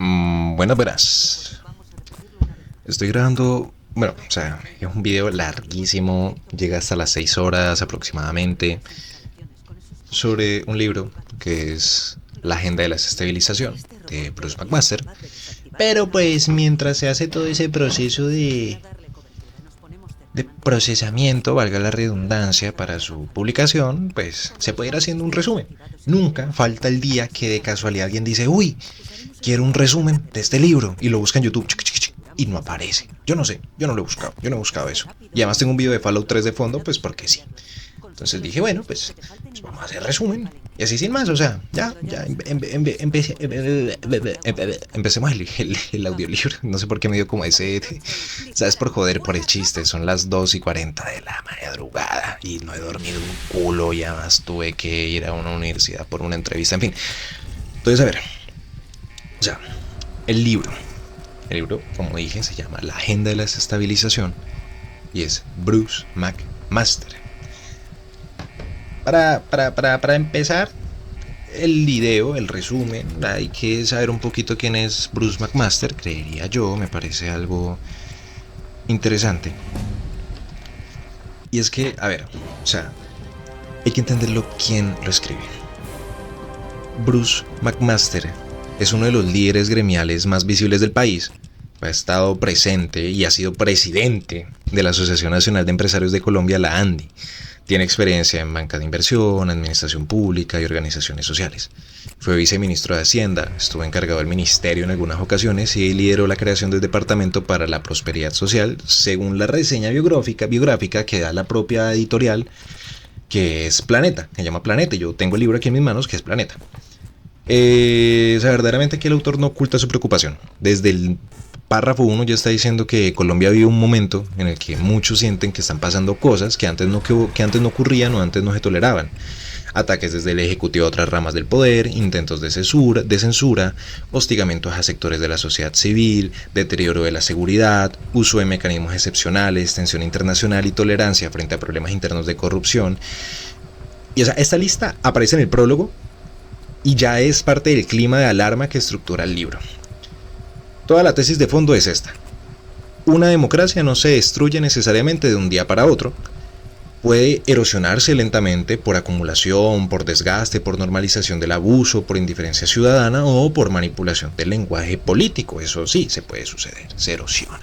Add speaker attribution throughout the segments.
Speaker 1: Buenas, buenas. Estoy grabando, bueno, o sea, es un video larguísimo, llega hasta las 6 horas aproximadamente, sobre un libro que es La Agenda de la Desestabilización de Bruce McMaster. Pero pues mientras se hace todo ese proceso de procesamiento, valga la redundancia, para su publicación, pues se puede ir haciendo un resumen. Nunca falta el día que de casualidad alguien dice, uy, quiero un resumen de este libro, y lo busca en YouTube, y no aparece. Yo no sé, yo no lo he buscado, yo no he buscado eso. Y además tengo un video de Fallout 3 de fondo, pues porque sí. Entonces dije, bueno, pues vamos a hacer resumen. Y así sin más, o sea, empecemos el audiolibro. No sé por qué me dio como ese, ¿sabes? Por joder, por el chiste. Son las 2:40 de la madrugada y no he dormido un culo. Y además tuve que ir a una universidad por una entrevista, en fin. Entonces, a ver, o sea, el libro. El libro, como dije, se llama La Agenda de la Desestabilización y es Bruce McMaster. Para empezar el video, el resumen, hay que saber un poquito quién es Bruce McMaster, creería yo, me parece algo interesante. Y es que, a ver, o sea, hay que entenderlo quién lo escribe. Bruce McMaster es uno de los líderes gremiales más visibles del país. Ha estado presente y ha sido presidente de la Asociación Nacional de Empresarios de Colombia, la ANDI. Tiene experiencia en banca de inversión, administración pública y organizaciones sociales. Fue viceministro de Hacienda, estuvo encargado del ministerio en algunas ocasiones y lideró la creación del Departamento para la Prosperidad Social, según la reseña biográfica que da la propia editorial, que es Planeta, se llama Planeta, y yo tengo el libro aquí en mis manos que es Planeta. O sea, verdaderamente que el autor no oculta su preocupación. Desde el párrafo 1 ya está diciendo que Colombia vive un momento en el que muchos sienten que están pasando cosas que antes no ocurrían o antes no se toleraban. Ataques desde el Ejecutivo a otras ramas del poder, intentos de censura, hostigamientos a sectores de la sociedad civil, deterioro de la seguridad, uso de mecanismos excepcionales, tensión internacional y tolerancia frente a problemas internos de corrupción. Y o sea, esta lista aparece en el prólogo y ya es parte del clima de alarma que estructura el libro. Toda la tesis de fondo es esta. Una democracia no se destruye necesariamente de un día para otro. Puede erosionarse lentamente por acumulación, por desgaste, por normalización del abuso, por indiferencia ciudadana o por manipulación del lenguaje político. Eso sí, se puede suceder, se erosiona.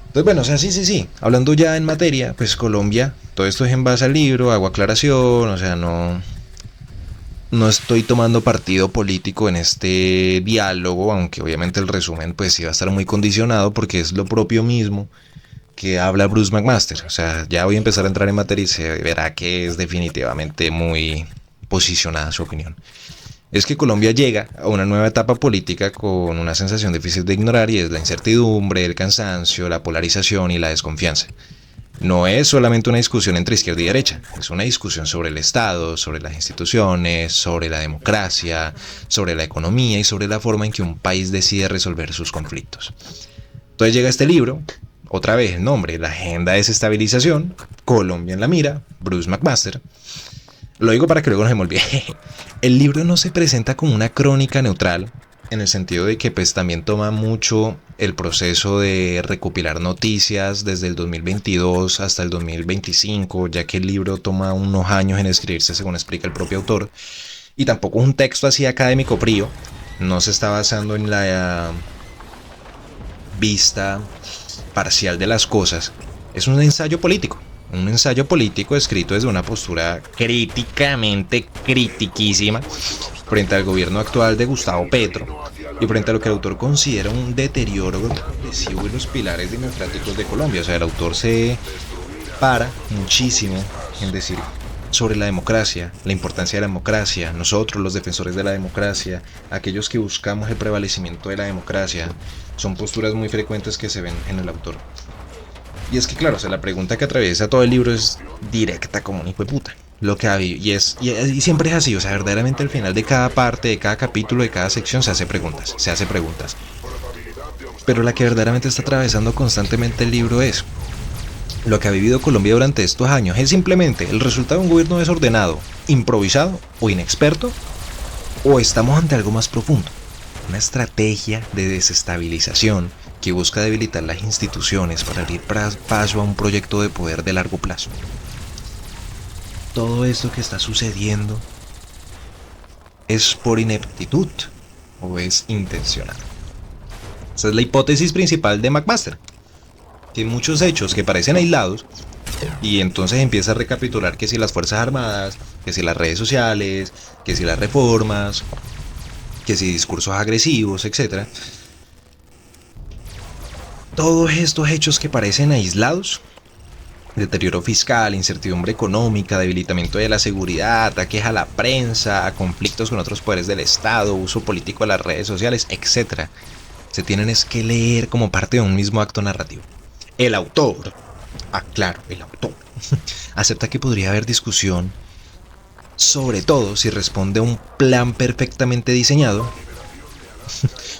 Speaker 1: Entonces, bueno, o sea, sí. Hablando ya en materia, pues Colombia, todo esto es en base al libro, hago aclaración, o sea, no estoy tomando partido político en este diálogo, aunque obviamente el resumen pues sí va a estar muy condicionado porque es lo propio mismo que habla Bruce McMaster. O sea, ya voy a empezar a entrar en materia y se verá que es definitivamente muy posicionada su opinión. Es que Colombia llega a una nueva etapa política con una sensación difícil de ignorar y es la incertidumbre, el cansancio, la polarización y la desconfianza. No es solamente una discusión entre izquierda y derecha, es una discusión sobre el Estado, sobre las instituciones, sobre la democracia, sobre la economía y sobre la forma en que un país decide resolver sus conflictos. Entonces llega este libro, otra vez el nombre, La Agenda de Desestabilización, Colombia en la Mira, Bruce McMaster. Lo digo para que luego no se me olvide. El libro no se presenta como una crónica neutral, en el sentido de que pues también toma mucho el proceso de recopilar noticias desde el 2022 hasta el 2025, ya que el libro toma unos años en escribirse según explica el propio autor, y tampoco es un texto así académico frío, no se está basando en la vista parcial de las cosas, es un ensayo político. Un ensayo político escrito desde una postura críticamente critiquísima frente al gobierno actual de Gustavo Petro y frente a lo que el autor considera un deterioro progresivo en los pilares democráticos de Colombia. O sea, el autor se para muchísimo en decir sobre la democracia, la importancia de la democracia, nosotros los defensores de la democracia, aquellos que buscamos el prevalecimiento de la democracia, son posturas muy frecuentes que se ven en el autor. Y es que claro, o sea, la pregunta que atraviesa todo el libro es directa como un hijo de puta. Lo que hay, y siempre es así, o sea, verdaderamente al final de cada parte, de cada capítulo, de cada sección se hace preguntas. Pero la que verdaderamente está atravesando constantemente el libro es: lo que ha vivido Colombia durante estos años es simplemente el resultado de un gobierno desordenado, improvisado o inexperto, o estamos ante algo más profundo. una estrategia de desestabilización que busca debilitar las instituciones para abrir paso a un proyecto de poder de largo plazo. Todo esto que está sucediendo es por ineptitud o es intencional. Esa es la hipótesis principal de McMaster, que hay muchos hechos que parecen aislados y entonces empieza a recapitular que si las Fuerzas Armadas, que si las redes sociales, que si las reformas, que si discursos agresivos, etc. Todos estos hechos que parecen aislados, deterioro fiscal, incertidumbre económica, debilitamiento de la seguridad, ataques a la prensa, a conflictos con otros poderes del Estado, uso político de las redes sociales, etc., se tienen que leer como parte de un mismo acto narrativo. El autor, el autor, acepta que podría haber discusión, sobre todo si responde a un plan perfectamente diseñado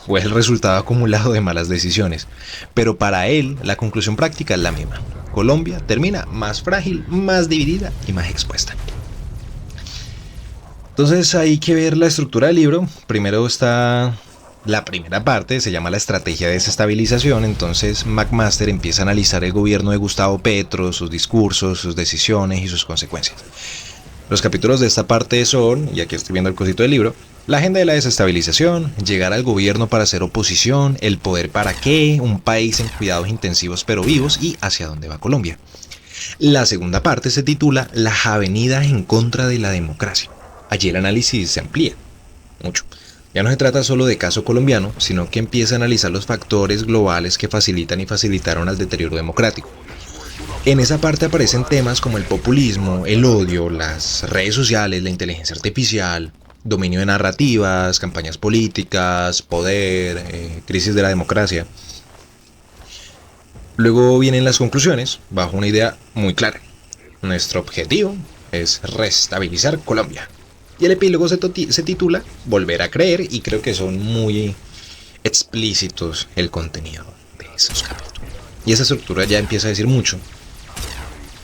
Speaker 1: o es el resultado acumulado de malas decisiones. Pero para él, la conclusión práctica es la misma. Colombia termina más frágil, más dividida y más expuesta. Entonces hay que ver la estructura del libro. Primero está la primera parte, se llama la estrategia de desestabilización. Entonces McMaster empieza a analizar el gobierno de Gustavo Petro, sus discursos, sus decisiones y sus consecuencias. Los capítulos de esta parte son, y aquí estoy viendo el cosito del libro, la agenda de la desestabilización, llegar al gobierno para hacer oposición, el poder para qué, un país en cuidados intensivos pero vivos y hacia dónde va Colombia. La segunda parte se titula Las avenidas en contra de la democracia. Allí el análisis se amplía mucho. Ya no se trata solo de caso colombiano, sino que empieza a analizar los factores globales que facilitan y facilitaron al deterioro democrático. En esa parte aparecen temas como el populismo, el odio, las redes sociales, la inteligencia artificial, dominio de narrativas, campañas políticas, poder, crisis de la democracia. Luego vienen las conclusiones, bajo una idea muy clara. Nuestro objetivo es restabilizar Colombia. Y el epílogo se titula Volver a creer, y creo que son muy explícitos el contenido de esos capítulos. Y esa estructura ya empieza a decir mucho.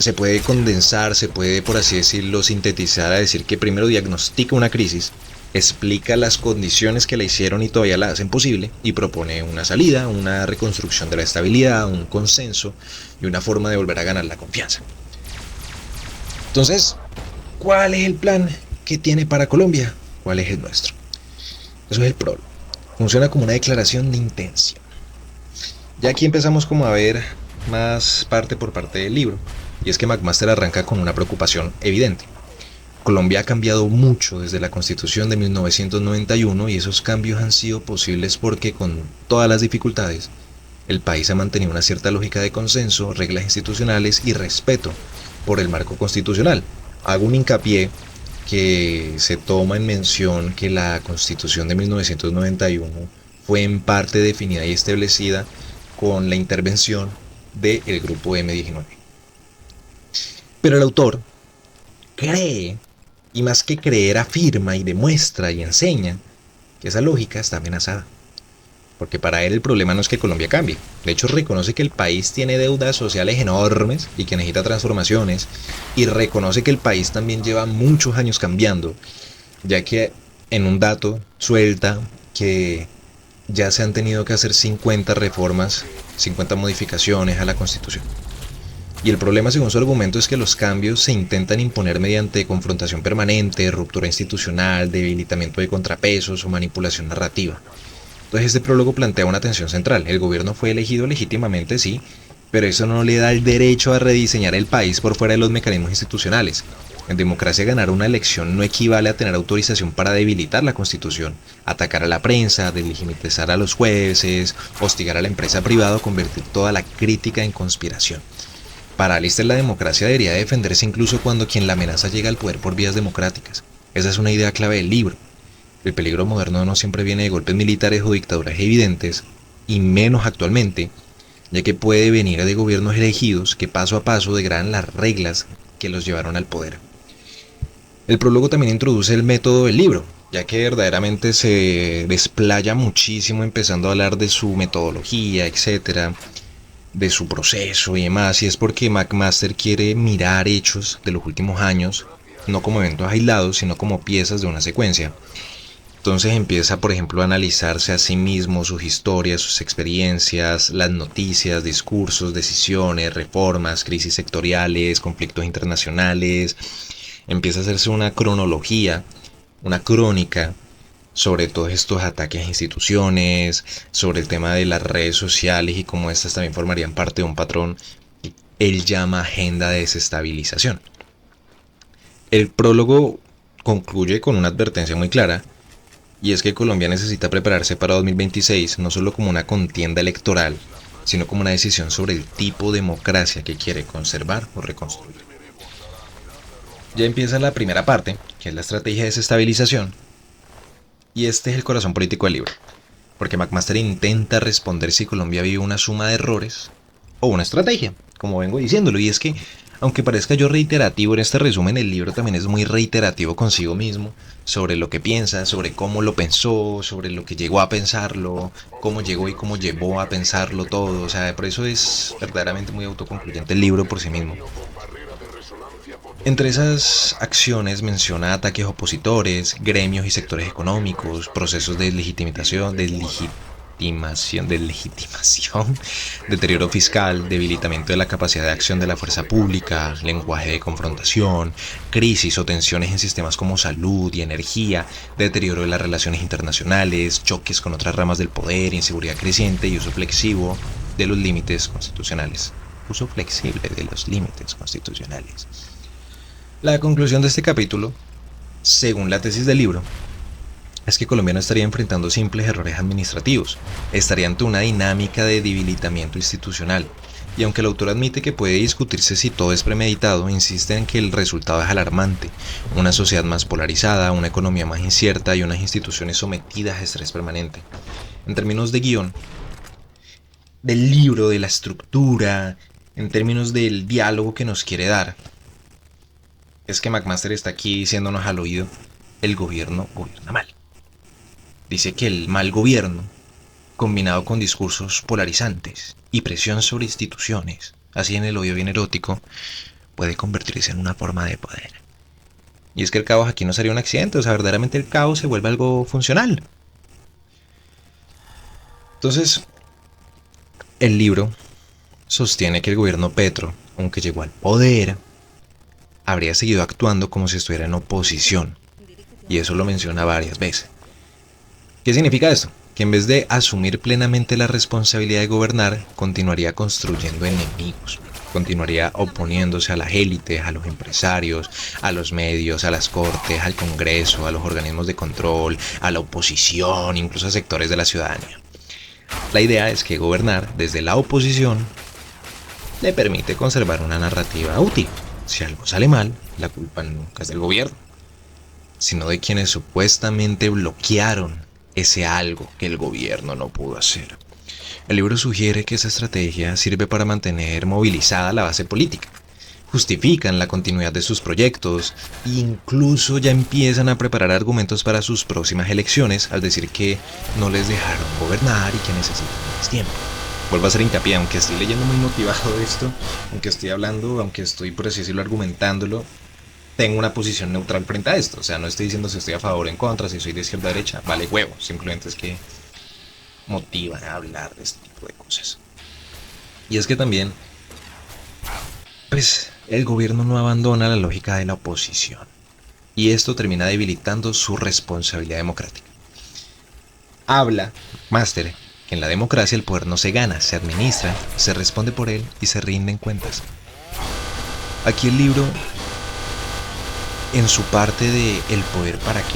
Speaker 1: Se puede condensar, se puede, por así decirlo, sintetizar a decir que primero diagnostica una crisis, explica las condiciones que la hicieron y todavía la hacen posible, y propone una salida, una reconstrucción de la estabilidad, un consenso y una forma de volver a ganar la confianza. Entonces, ¿cuál es el plan que tiene para Colombia? ¿Cuál es el nuestro? Eso es el prólogo. Funciona como una declaración de intención. Ya aquí empezamos como a ver más parte por parte del libro. Y es que McMaster arranca con una preocupación evidente. Colombia ha cambiado mucho desde la Constitución de 1991 y esos cambios han sido posibles porque con todas las dificultades, el país ha mantenido una cierta lógica de consenso, reglas institucionales y respeto por el marco constitucional. Hago un hincapié que se toma en mención que la Constitución de 1991 fue en parte definida y establecida con la intervención del grupo M19. Pero el autor cree, y más que creer afirma y demuestra y enseña que esa lógica está amenazada. Porque para él el problema no es que Colombia cambie. De hecho reconoce que el país tiene deudas sociales enormes y que necesita transformaciones. Y reconoce que el país también lleva muchos años cambiando. Ya que en un dato suelta que ya se han tenido que hacer 50 reformas, 50 modificaciones a la Constitución. Y el problema, según su argumento, es que los cambios se intentan imponer mediante confrontación permanente, ruptura institucional, debilitamiento de contrapesos o manipulación narrativa. Entonces este prólogo plantea una tensión central. El gobierno fue elegido legítimamente, sí, pero eso no le da el derecho a rediseñar el país por fuera de los mecanismos institucionales. En democracia ganar una elección no equivale a tener autorización para debilitar la Constitución, atacar a la prensa, deslegitimizar a los jueces, hostigar a la empresa privada o convertir toda la crítica en conspiración. Para Alister, la democracia debería defenderse incluso cuando quien la amenaza llega al poder por vías democráticas. Esa es una idea clave del libro. El peligro moderno no siempre viene de golpes militares o dictaduras evidentes, y menos actualmente, ya que puede venir de gobiernos elegidos que paso a paso degradan las reglas que los llevaron al poder. El prólogo también introduce el método del libro, ya que verdaderamente se desplaya muchísimo empezando a hablar de su metodología, etcétera, de su proceso y demás, y es porque McMaster quiere mirar hechos de los últimos años, no como eventos aislados, sino como piezas de una secuencia. Entonces empieza, por ejemplo, a analizarse a sí mismo, sus historias, sus experiencias, las noticias, discursos, decisiones, reformas, crisis sectoriales, conflictos internacionales. Empieza a hacerse una cronología, una crónica sobre todos estos ataques a instituciones, sobre el tema de las redes sociales y cómo estas también formarían parte de un patrón que él llama agenda de desestabilización. El prólogo concluye con una advertencia muy clara, y es que Colombia necesita prepararse para 2026 no solo como una contienda electoral, sino como una decisión sobre el tipo de democracia que quiere conservar o reconstruir. Ya empieza la primera parte, que es la estrategia de desestabilización, y este es el corazón político del libro, porque McMaster intenta responder si Colombia vive una suma de errores o una estrategia, como vengo diciéndolo, y es que, aunque parezca yo reiterativo en este resumen, el libro también es muy reiterativo consigo mismo, sobre lo que piensa, sobre cómo lo pensó, sobre lo que llegó a pensarlo, cómo llegó y cómo llevó a pensarlo todo, o sea, por eso es verdaderamente muy autoconcluyente el libro por sí mismo. Entre esas acciones menciona ataques a opositores, gremios y sectores económicos, procesos de legitimación, deterioro fiscal, debilitamiento de la capacidad de acción de la fuerza pública, lenguaje de confrontación, crisis o tensiones en sistemas como salud y energía, deterioro de las relaciones internacionales, choques con otras ramas del poder, inseguridad creciente y uso flexible de los límites constitucionales. Uso flexible de los límites constitucionales. La conclusión de este capítulo, según la tesis del libro, es que Colombia no estaría enfrentando simples errores administrativos, estaría ante una dinámica de debilitamiento institucional. Y aunque el autor admite que puede discutirse si todo es premeditado, insiste en que el resultado es alarmante: una sociedad más polarizada, una economía más incierta y unas instituciones sometidas a estrés permanente. En términos de guión, del libro, de la estructura, en términos del diálogo que nos quiere dar, es que McMaster está aquí diciéndonos al oído: el gobierno gobierna mal. Dice que el mal gobierno, combinado con discursos polarizantes y presión sobre instituciones, así en el odio bien erótico, puede convertirse en una forma de poder. Y es que el caos aquí no sería un accidente, o sea, verdaderamente el caos se vuelve algo funcional. Entonces, el libro sostiene que el gobierno Petro, aunque llegó al poder, habría seguido actuando como si estuviera en oposición, y eso lo menciona varias veces. ¿Qué significa esto? Que en vez de asumir plenamente la responsabilidad de gobernar, continuaría construyendo enemigos, continuaría oponiéndose a las élites, a los empresarios, a los medios, a las cortes, al Congreso, a los organismos de control, a la oposición, incluso a sectores de la ciudadanía. La idea es que gobernar desde la oposición le permite conservar una narrativa útil. Si algo sale mal, la culpa nunca es del gobierno, sino de quienes supuestamente bloquearon ese algo que el gobierno no pudo hacer. El libro sugiere que esa estrategia sirve para mantener movilizada la base política. Justifican la continuidad de sus proyectos e incluso ya empiezan a preparar argumentos para sus próximas elecciones al decir que no les dejaron gobernar y que necesitan más tiempo. Vuelvo a hacer hincapié, aunque estoy leyendo muy motivado esto, aunque estoy hablando, aunque estoy, por así decirlo, argumentándolo, tengo una posición neutral frente a esto. O sea, no estoy diciendo si estoy a favor o en contra, si soy de izquierda o derecha, vale huevo. Simplemente es que motiva a hablar de este tipo de cosas. Y es que también, pues, el gobierno no abandona la lógica de la oposición. Y esto termina debilitando su responsabilidad democrática. Habla Máster que en la democracia el poder no se gana, se administra, se responde por él y se rinden cuentas. Aquí el libro, en su parte de el poder para qué.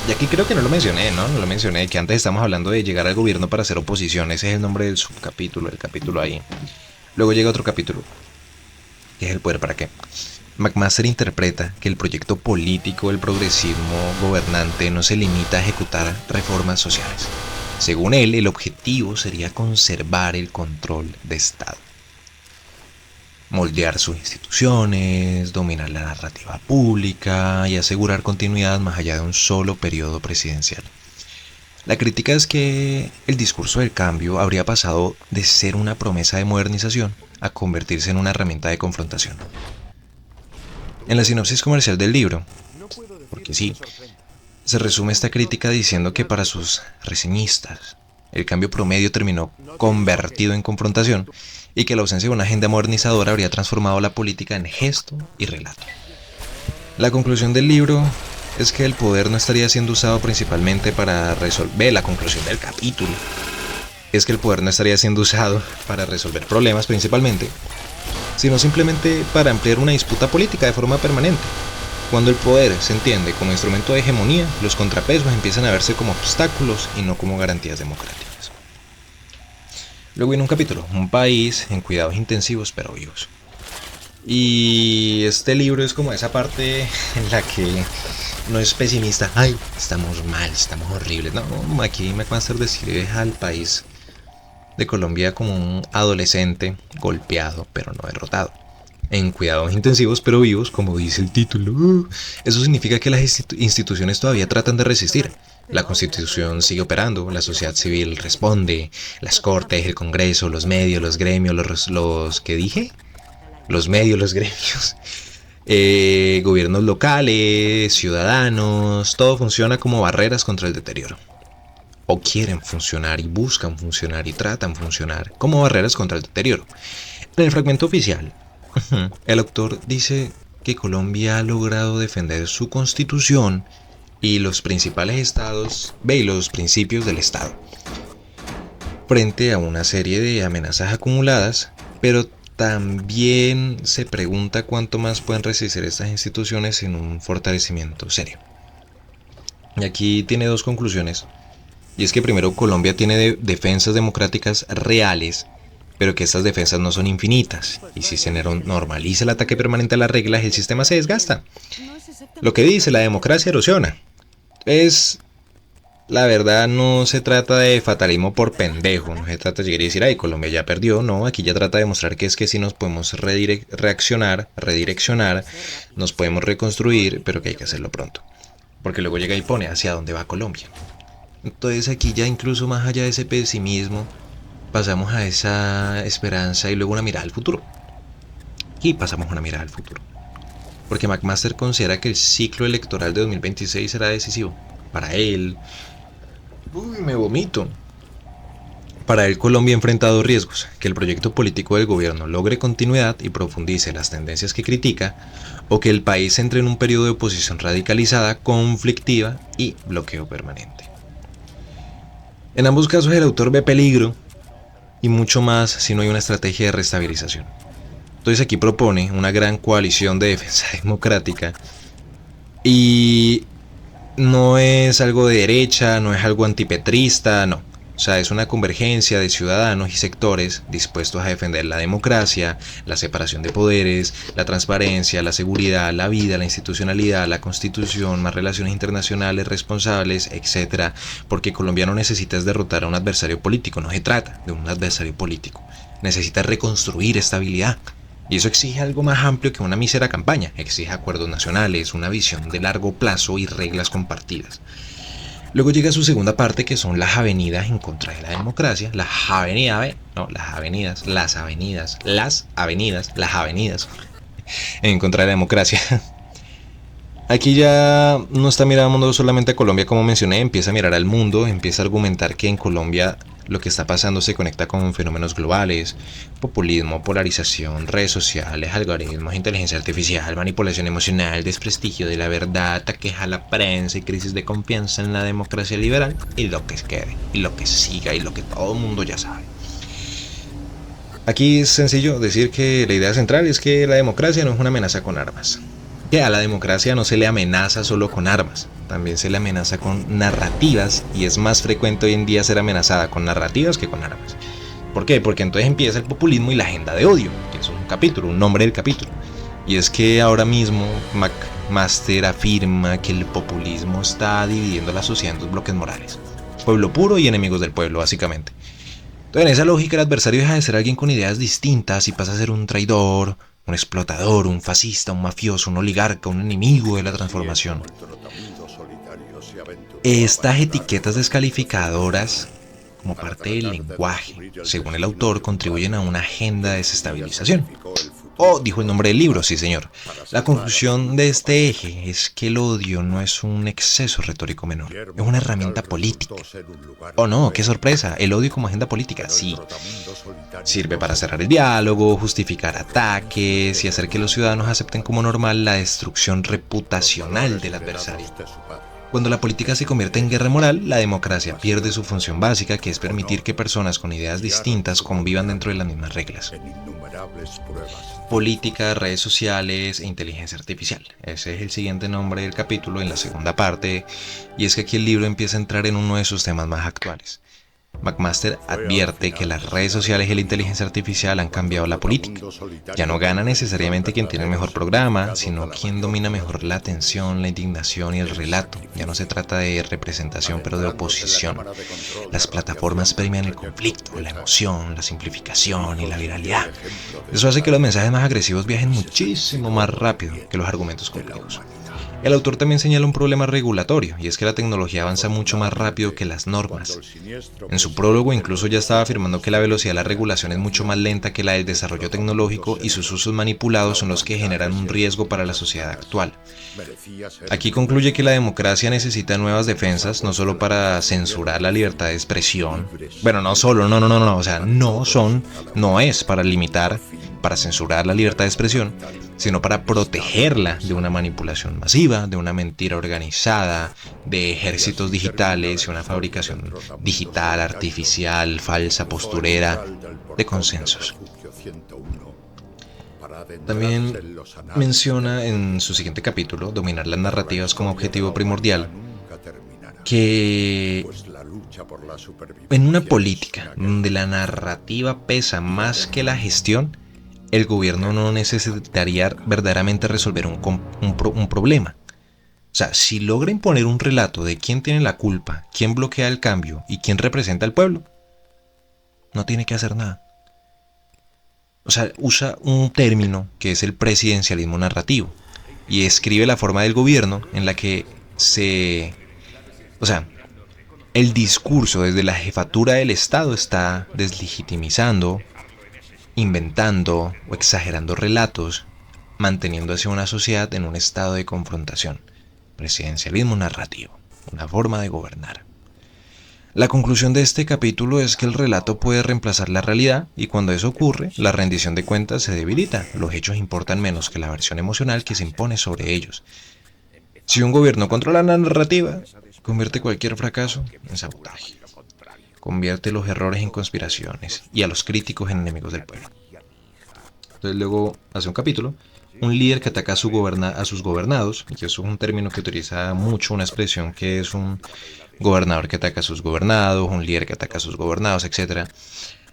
Speaker 1: Y aquí creo que no lo mencioné, ¿no? No lo mencioné, que antes estamos hablando de llegar al gobierno para hacer oposición. Ese es el nombre del subcapítulo, el capítulo ahí. Luego llega otro capítulo, que es el poder para qué. McMaster interpreta que el proyecto político del progresismo gobernante no se limita a ejecutar reformas sociales. Según él, el objetivo sería conservar el control de Estado, moldear sus instituciones, dominar la narrativa pública y asegurar continuidad más allá de un solo periodo presidencial. La crítica es que el discurso del cambio habría pasado de ser una promesa de modernización a convertirse en una herramienta de confrontación. En la sinopsis comercial del libro, porque sí, se resume esta crítica diciendo que para sus reseñistas, el cambio promedio terminó convertido en confrontación y que la ausencia de una agenda modernizadora habría transformado la política en gesto y relato. La conclusión del libro es que el poder no estaría siendo usado principalmente para resolver la conclusión del capítulo. Es que el poder no estaría siendo usado para resolver problemas principalmente, sino simplemente para ampliar una disputa política de forma permanente. Cuando el poder se entiende como instrumento de hegemonía, los contrapesos empiezan a verse como obstáculos y no como garantías democráticas. Luego viene un capítulo, un país en cuidados intensivos pero vivos. Y este libro es como esa parte en la que no es pesimista, ay, estamos mal, estamos horribles. No, aquí McMaster describe al país de Colombia como un adolescente golpeado pero no derrotado. En cuidados intensivos pero vivos, como dice el título. Eso significa que las instituciones todavía tratan de resistir. La Constitución sigue operando, la sociedad civil responde, las cortes, el Congreso, los medios, los gremios, los ¿qué dije? Los medios, los gremios, gobiernos locales, ciudadanos, todo funciona como barreras contra el deterioro. O quieren funcionar y buscan funcionar y tratan funcionar como barreras contra el deterioro. En el fragmento oficial, el autor dice que Colombia ha logrado defender su constitución y los principales estados, y los principios del estado, frente a una serie de amenazas acumuladas, pero también se pregunta cuánto más pueden resistir estas instituciones en un fortalecimiento serio. Y aquí tiene dos conclusiones. Y es que primero, Colombia tiene defensas democráticas reales, pero que estas defensas no son infinitas. Y si se normaliza el ataque permanente a las reglas, el sistema se desgasta. Lo que dice, la democracia erosiona. La verdad no se trata de fatalismo por pendejo, no se trata de llegar y decir, ay, Colombia ya perdió, no, aquí ya trata de demostrar que es que sí nos podemos redireccionar, nos podemos reconstruir, pero que hay que hacerlo pronto. Porque luego llega y pone hacia dónde va Colombia. Entonces aquí ya incluso más allá de ese pesimismo, pasamos a esa esperanza y luego una mirada al futuro. Y pasamos una mirada al futuro. Porque McMaster considera que el ciclo electoral de 2026 será decisivo. Para él... Uy, me vomito. Para él, Colombia enfrenta dos riesgos: que el proyecto político del gobierno logre continuidad y profundice las tendencias que critica, o que el país entre en un periodo de oposición radicalizada, conflictiva y bloqueo permanente. En ambos casos el autor ve peligro y mucho más si no hay una estrategia de restabilización. Entonces aquí propone una gran coalición de defensa democrática y no es algo de derecha, no es algo antipetrista, no. O sea, es una convergencia de ciudadanos y sectores dispuestos a defender la democracia, la separación de poderes, la transparencia, la seguridad, la vida, la institucionalidad, la constitución, más relaciones internacionales responsables, etc. Porque Colombia no necesita derrotar a un adversario político, no se trata de un adversario político. Necesita reconstruir estabilidad. Y eso exige algo más amplio que una mísera campaña, exige acuerdos nacionales, una visión de largo plazo y reglas compartidas. Luego llega su segunda parte, que son las avenidas en contra de la democracia, las avenidas en contra de la democracia. Aquí ya no está mirando solamente a Colombia, como mencioné, empieza a mirar al mundo, empieza a argumentar que en Colombia lo que está pasando se conecta con fenómenos globales: populismo, polarización, redes sociales, algoritmos, inteligencia artificial, manipulación emocional, desprestigio de la verdad, ataques a la prensa y crisis de confianza en la democracia liberal, y lo que quede, y lo que siga, y lo que todo el mundo ya sabe. Aquí es sencillo decir que la idea central es que la democracia no es una amenaza con armas. Que a la democracia no se le amenaza solo con armas, también se le amenaza con narrativas, y es más frecuente hoy en día ser amenazada con narrativas que con armas. ¿Por qué? Porque entonces empieza el populismo y la agenda de odio, que es un capítulo, un nombre del capítulo. Y es que ahora mismo McMaster afirma que el populismo está dividiendo la sociedad en dos bloques morales: pueblo puro y enemigos del pueblo, básicamente. Entonces, en esa lógica, el adversario deja de ser alguien con ideas distintas y pasa a ser un traidor, un explotador, un fascista, un mafioso, un oligarca, un enemigo de la transformación. Estas etiquetas descalificadoras, como parte del lenguaje, según el autor, contribuyen a una agenda de desestabilización. Oh, dijo el nombre del libro, sí señor. La conclusión de este eje es que el odio no es un exceso retórico menor, es una herramienta política. Oh no, qué sorpresa, el odio como agenda política, sí. Sirve para cerrar el diálogo, justificar ataques y hacer que los ciudadanos acepten como normal la destrucción reputacional del adversario. Cuando la política se convierte en guerra moral, la democracia pierde su función básica, que es permitir que personas con ideas distintas convivan dentro de las mismas reglas. Política, redes sociales e inteligencia artificial. Ese es el siguiente nombre del capítulo en la segunda parte, y es que aquí el libro empieza a entrar en uno de sus temas más actuales. McMaster advierte que las redes sociales y la inteligencia artificial han cambiado la política. Ya no gana necesariamente quien tiene el mejor programa, sino quien domina mejor la atención, la indignación y el relato. Ya no se trata de representación, pero de oposición. Las plataformas premian el conflicto, la emoción, la simplificación y la viralidad. Eso hace que los mensajes más agresivos viajen muchísimo más rápido que los argumentos complejos. El autor también señala un problema regulatorio, y es que la tecnología avanza mucho más rápido que las normas. En su prólogo incluso ya estaba afirmando que la velocidad de la regulación es mucho más lenta que la del desarrollo tecnológico, y sus usos manipulados son los que generan un riesgo para la sociedad actual. Aquí concluye que la democracia necesita nuevas defensas, no solo para censurar la libertad de expresión. Bueno, no solo, no, o sea, no es para limitar, para censurar la libertad de expresión, sino para protegerla de una manipulación masiva, de una mentira organizada, de ejércitos digitales y una fabricación digital, artificial, falsa, posturera, de consensos. También menciona en su siguiente capítulo, dominar las narrativas como objetivo primordial, que en una política donde la narrativa pesa más que la gestión, el gobierno no necesitaría verdaderamente resolver un problema. O sea, si logra imponer un relato de quién tiene la culpa, quién bloquea el cambio y quién representa al pueblo, no tiene que hacer nada. O sea, usa un término que es el presidencialismo narrativo y escribe la forma del gobierno en la que el discurso desde la jefatura del Estado está deslegitimizando, inventando o exagerando relatos, manteniendo así una sociedad en un estado de confrontación. Presidencialismo narrativo, una forma de gobernar. La conclusión de este capítulo es que el relato puede reemplazar la realidad, y cuando eso ocurre, la rendición de cuentas se debilita. Los hechos importan menos que la versión emocional que se impone sobre ellos. Si un gobierno controla la narrativa, convierte cualquier fracaso en sabotaje. Convierte los errores en conspiraciones y a los críticos en enemigos del pueblo. Entonces luego hace un capítulo, un líder que ataca a sus gobernados, y eso es un término que utiliza mucho, una expresión que es un gobernador que ataca a sus gobernados, un líder que ataca a sus gobernados, etc.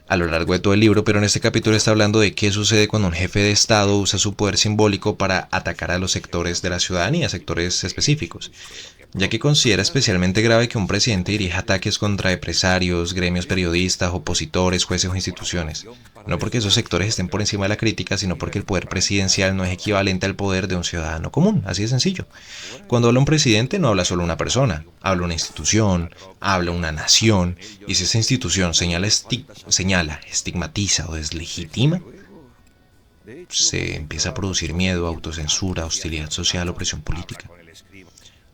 Speaker 1: A lo largo de todo el libro, pero en este capítulo está hablando de qué sucede cuando un jefe de Estado usa su poder simbólico para atacar a los sectores de la ciudadanía, sectores específicos, ya que considera especialmente grave que un presidente dirija ataques contra empresarios, gremios periodistas, opositores, jueces o instituciones. No porque esos sectores estén por encima de la crítica, sino porque el poder presidencial no es equivalente al poder de un ciudadano común, así de sencillo. Cuando habla un presidente no habla solo una persona, habla una institución, habla una nación, y si esa institución señala, estigmatiza o deslegitima, se empieza a producir miedo, autocensura, hostilidad social o presión política.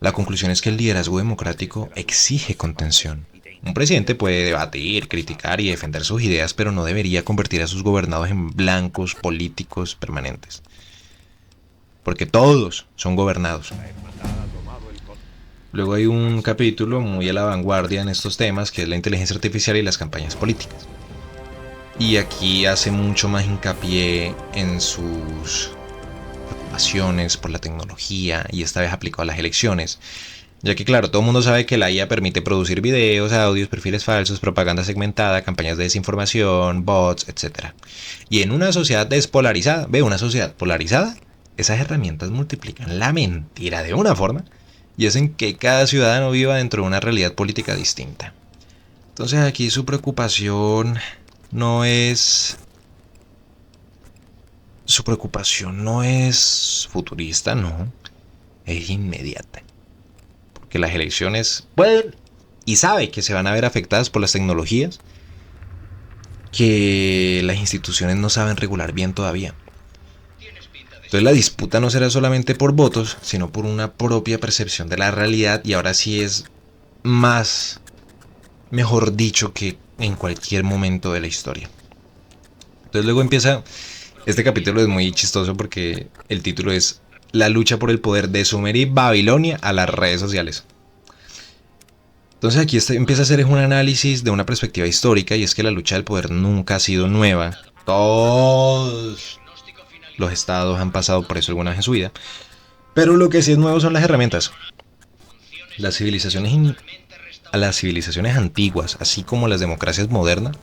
Speaker 1: La conclusión es que el liderazgo democrático exige contención. Un presidente puede debatir, criticar y defender sus ideas, pero no debería convertir a sus gobernados en blancos políticos permanentes. Porque todos son gobernados. Luego hay un capítulo muy a la vanguardia en estos temas, que es la inteligencia artificial y las campañas políticas. Y aquí hace mucho más hincapié en sus preocupaciones por la tecnología, y esta vez aplicado a las elecciones, ya que claro, todo el mundo sabe que la IA permite producir videos, audios, perfiles falsos, propaganda segmentada, campañas de desinformación, bots, etc. Y en una sociedad despolarizada, una sociedad polarizada, esas herramientas multiplican la mentira de una forma y hacen que cada ciudadano viva dentro de una realidad política distinta. Entonces aquí su preocupación no es futurista, no, es inmediata. Porque las elecciones pueden y sabe que se van a ver afectadas por las tecnologías que las instituciones no saben regular bien todavía. Entonces la disputa no será solamente por votos, sino por una propia percepción de la realidad, y ahora sí es más, mejor dicho, que en cualquier momento de la historia. Entonces luego empieza, este capítulo es muy chistoso porque el título es La lucha por el poder de Sumeria y Babilonia a las redes sociales. Entonces aquí empieza a hacer un análisis de una perspectiva histórica, y es que la lucha del poder nunca ha sido nueva. Todos los estados han pasado por eso alguna vez en su vida. Pero lo que sí es nuevo son las herramientas. Las civilizaciones, a las civilizaciones antiguas, así como las democracias modernas,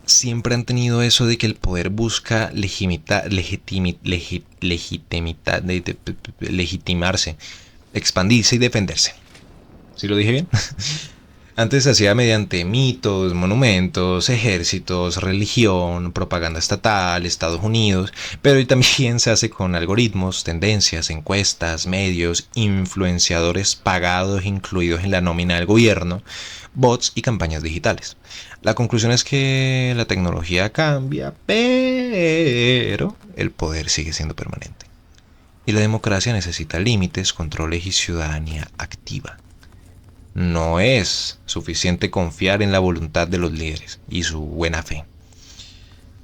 Speaker 1: siempre han tenido eso de que el poder busca legitimarse, expandirse y defenderse. ¿Sí lo dije bien? Antes se hacía mediante mitos, monumentos, ejércitos, religión, propaganda estatal, Estados Unidos, pero hoy también se hace con algoritmos, tendencias, encuestas, medios, influenciadores pagados incluidos en la nómina del gobierno, bots y campañas digitales. La conclusión es que la tecnología cambia, pero el poder sigue siendo permanente. Y la democracia necesita límites, controles y ciudadanía activa. No es suficiente confiar en la voluntad de los líderes y su buena fe.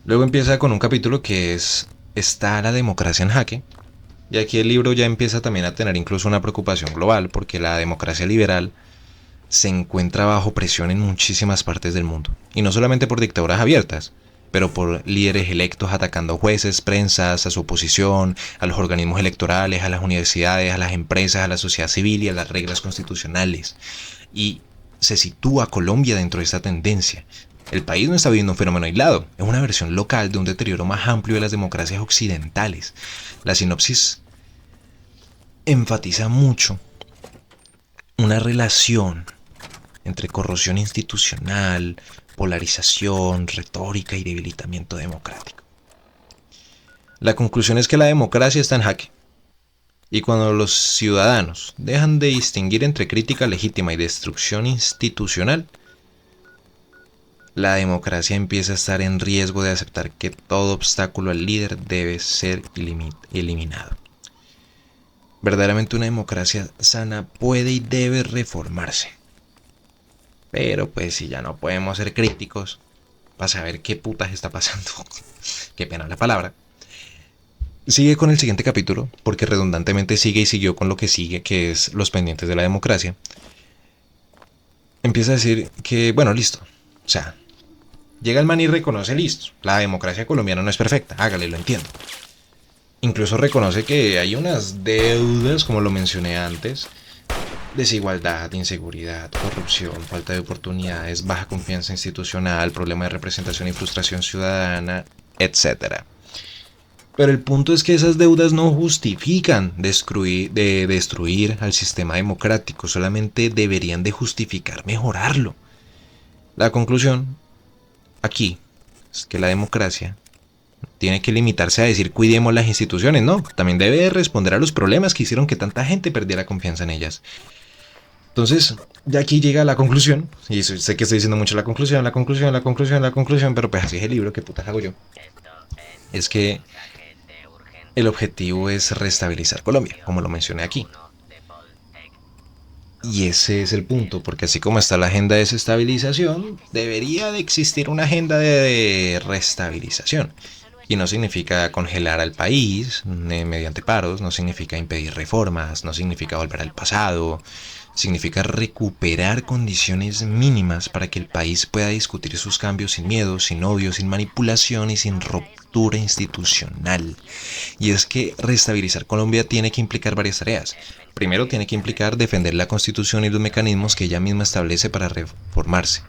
Speaker 1: Luego empieza con un capítulo que es ¿Está la democracia en jaque? Y aquí el libro ya empieza también a tener incluso una preocupación global, porque la democracia liberal se encuentra bajo presión en muchísimas partes del mundo. Y no solamente por dictaduras abiertas, pero por líderes electos atacando jueces, prensas, a su oposición, a los organismos electorales, a las universidades, a las empresas, a la sociedad civil y a las reglas constitucionales. Y se sitúa Colombia dentro de esta tendencia. El país no está viviendo un fenómeno aislado, es una versión local de un deterioro más amplio de las democracias occidentales. La sinopsis enfatiza mucho una relación entre corrosión institucional, polarización, retórica y debilitamiento democrático. La conclusión es que la democracia está en jaque. Y cuando los ciudadanos dejan de distinguir entre crítica legítima y destrucción institucional, la democracia empieza a estar en riesgo de aceptar que todo obstáculo al líder debe ser eliminado. Verdaderamente una democracia sana puede y debe reformarse. Pero pues si ya no podemos ser críticos para saber qué putas está pasando, qué pena la palabra, sigue con el siguiente capítulo, porque redundantemente sigue y siguió con lo que sigue, que es los pendientes de la democracia. Empieza a decir que, bueno, listo. O sea, llega el man y reconoce, listo, la democracia colombiana no es perfecta, hágale, lo entiendo. Incluso reconoce que hay unas deudas, como lo mencioné antes, desigualdad, inseguridad, corrupción, falta de oportunidades, baja confianza institucional, problema de representación y frustración ciudadana, etc. Pero el punto es que esas deudas no justifican destruir al sistema democrático, solamente deberían de justificar mejorarlo. La conclusión aquí es que la democracia tiene que limitarse a decir cuidemos las instituciones, no, también debe responder a los problemas que hicieron que tanta gente perdiera confianza en ellas. Entonces, ya aquí llega la conclusión, y sé que estoy diciendo mucho la conclusión, pero pues así es el libro, ¿qué putas hago yo? Es que el objetivo es restabilizar Colombia, como lo mencioné aquí. Y ese es el punto, porque así como está la agenda de desestabilización, debería de existir una agenda de restabilización. Y no significa congelar al país mediante paros, no significa impedir reformas, no significa volver al pasado, significa recuperar condiciones mínimas para que el país pueda discutir sus cambios sin miedo, sin odio, sin manipulación y sin ruptura institucional. Y es que restabilizar Colombia tiene que implicar varias tareas. Primero tiene que implicar defender la Constitución y los mecanismos que ella misma establece para reformarse.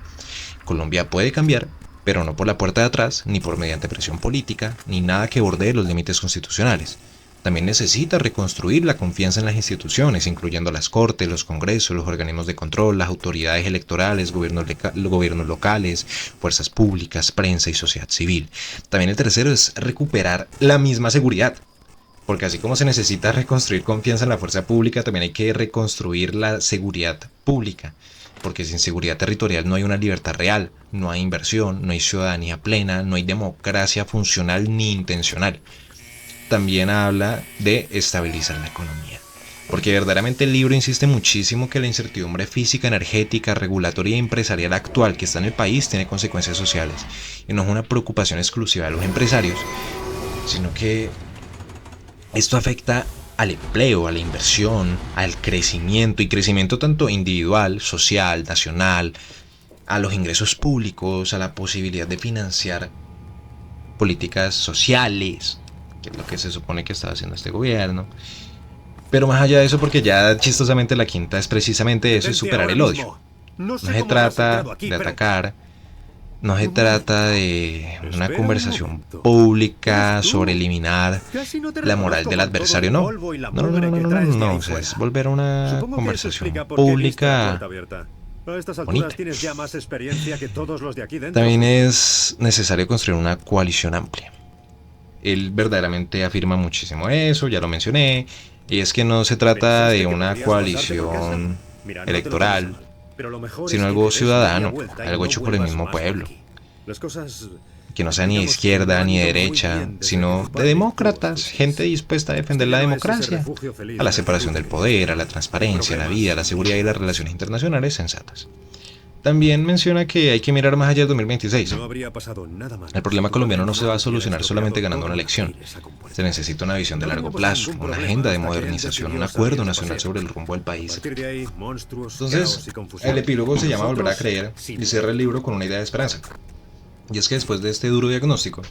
Speaker 1: Colombia puede cambiar, pero no por la puerta de atrás, ni por mediante presión política, ni nada que bordee los límites constitucionales. También necesita reconstruir la confianza en las instituciones, incluyendo las cortes, los congresos, los organismos de control, las autoridades electorales, gobiernos locales, fuerzas públicas, prensa y sociedad civil. También el tercero es recuperar la misma seguridad. Porque así como se necesita reconstruir confianza en la fuerza pública, también hay que reconstruir la seguridad pública. Porque sin seguridad territorial no hay una libertad real, no hay inversión, no hay ciudadanía plena, no hay democracia funcional ni intencional. también habla de estabilizar la economía. Porque verdaderamente el libro insiste muchísimo que la incertidumbre física, energética, regulatoria y empresarial actual que está en el país tiene consecuencias sociales. Y no es una preocupación exclusiva de los empresarios, sino que esto afecta al empleo, a la inversión, al crecimiento, y crecimiento tanto individual, social, nacional, a los ingresos públicos, a la posibilidad de financiar políticas sociales, que es lo que se supone que está haciendo este gobierno. Pero más allá de eso, porque ya chistosamente la quinta es precisamente eso, es superar el odio. No se trata de atacar, no se trata de una conversación pública sobre eliminar la moral del adversario, no. No, o sea, es volver a una conversación pública bonita. También es necesario construir una coalición amplia. Él verdaderamente afirma muchísimo eso, ya lo mencioné, y es que no se trata de una coalición electoral, sino algo ciudadano, algo hecho por el mismo pueblo, que no sea ni de izquierda ni de derecha, sino de demócratas, gente dispuesta a defender la democracia, a la separación del poder, a la transparencia, a la vida, a la seguridad y las relaciones internacionales sensatas. También menciona que hay que mirar más allá del 2026. El problema colombiano no se va a solucionar solamente ganando una elección. Se necesita una visión de largo plazo, una agenda de modernización, un acuerdo nacional sobre el rumbo del país. Entonces, el epílogo se llama Volver a creer y cierra el libro con una idea de esperanza. Y es que después de este duro diagnóstico,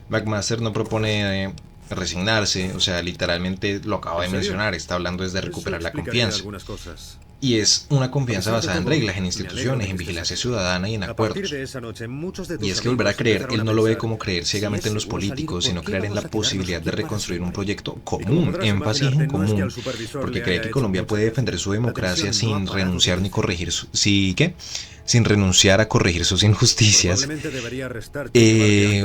Speaker 1: McMaster no propone resignarse, o sea, literalmente lo acabo de mencionar, está hablando desde recuperar la confianza. Y es una confianza basada en reglas, en instituciones, en vigilancia ciudadana y en acuerdos. Y es que volver a creer, él no lo ve como creer ciegamente en los políticos, sino creer en la posibilidad de reconstruir un proyecto común, énfasis en común, porque cree que Colombia puede defender su democracia sin renunciar ni corregir sin renunciar a corregir sus injusticias,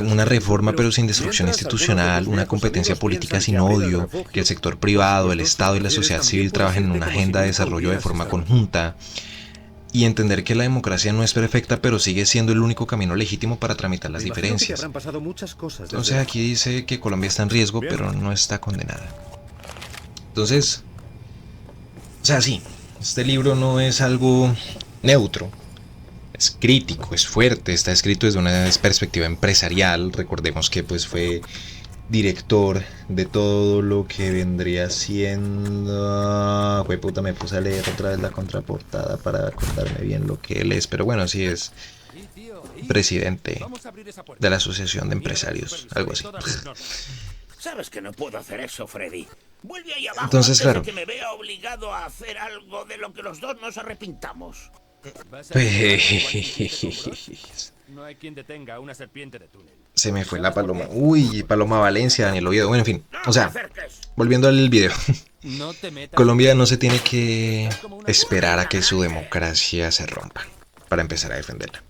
Speaker 1: una reforma pero sin destrucción institucional, una competencia política sin odio, que el sector privado, el Estado y la sociedad civil trabajen en una agenda de desarrollo de forma conjunta, y entender que la democracia no es perfecta pero sigue siendo el único camino legítimo para tramitar las diferencias. Entonces aquí dice que Colombia está en riesgo pero no está condenada. Entonces, o sea, sí, este libro no es algo neutro. Es crítico, es fuerte, está escrito desde una perspectiva empresarial. Recordemos que pues fue director de todo lo que vendría siendo... Puta, me puse a leer otra vez la contraportada para acordarme bien lo que él es. Pero bueno, sí es presidente de la Asociación de Empresarios, algo así.
Speaker 2: Sabes que no puedo hacer eso, Freddy. Vuelve ahí abajo.
Speaker 1: Entonces,
Speaker 2: antes
Speaker 1: claro,
Speaker 2: de que me vea obligado a hacer algo de lo que los dos nos arrepintamos.
Speaker 3: No hay quien detenga a una serpiente de túnel.
Speaker 1: Se me fue la paloma. Uy, Paloma Valencia, Daniel Oviedo. Bueno, en fin. O sea, volviendo al video. Colombia no se tiene que esperar a que su democracia se rompa para empezar a defenderla.